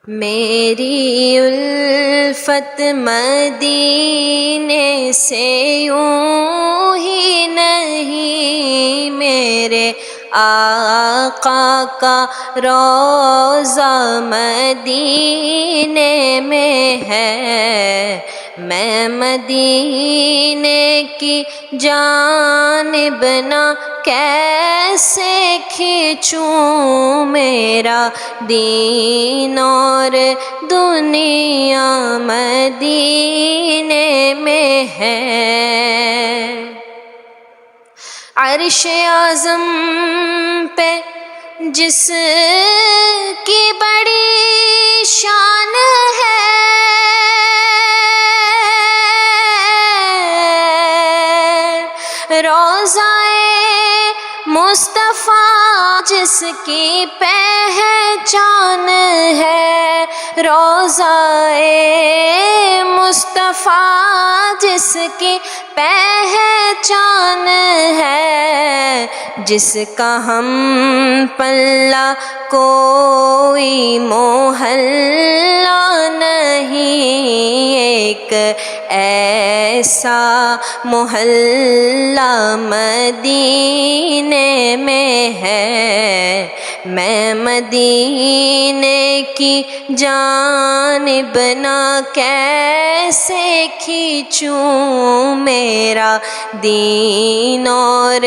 میری الفت مدینے سے یوں ہی نہیں، میرے آقا کا روضہ مدینے میں ہے۔ میں مدینے کی جانب نہ کیسے کھینچوں، میرا دین اور دنیا مدینے میں ہے۔ عرش اعظم پہ جس کی بڑی شان ہے، روضہ مصطفیٰ جس کی پہچان ہے، روضہ مصطفیٰ جس کی پہچان ہے، جس کا ہم پلہ کوئی محلہ نہیں، ایک ایسا محلہ مدینے میں ہے۔ میں مدینے کی جانب نہ کیسے کھینچوں، میرا دین اور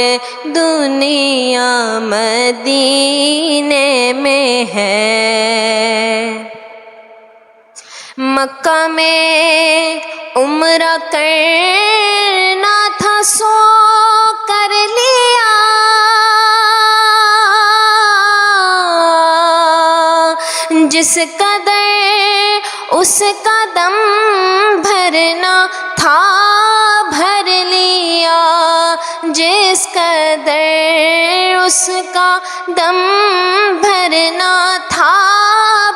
دنیا مدینے میں ہے۔ مکہ میں عمرہ کرنا تھا سو کر لیا، جس قدر اس کا دم بھرنا تھا بھر لیا، جس قدر اس کا دم بھرنا تھا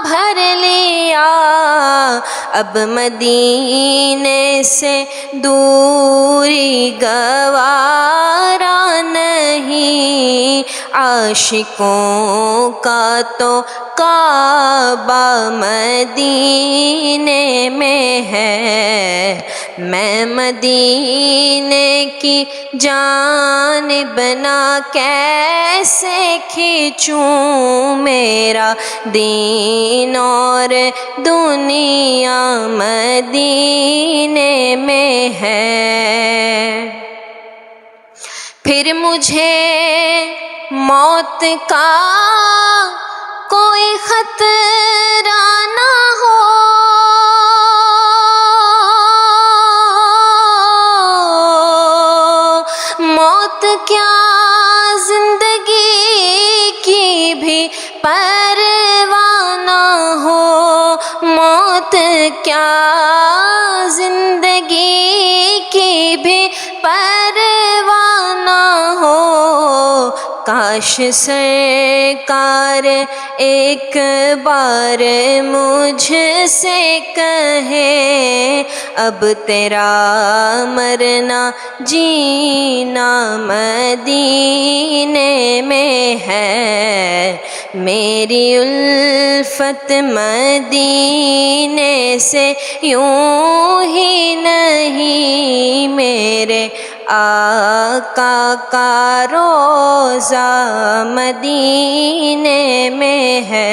بھر لیا۔ اب مدینے سے دوری گوارا نہیں، عاشقوں کا تو کعبہ مدینے میں ہے۔ میں مدینے کی جانب نہ کیسے کھینچوں، میرا دین اور دنیا مدینے میں ہے۔ پھر مجھے موت کا کوئی خطرہ نہ ہو، موت کیا زندگی کی بھی پرواہ نہ ہو، موت کیا زندگی کی بھی پرواہ نہ ہو۔ کاش سرکار ایک بار مجھ سے کہیں، اب تیرا مرنا جینا مدینے میں ہے۔ میری الفت مدینے سے یوں ہی نہیں، میرے آقا کا روضہ مدینے میں ہے۔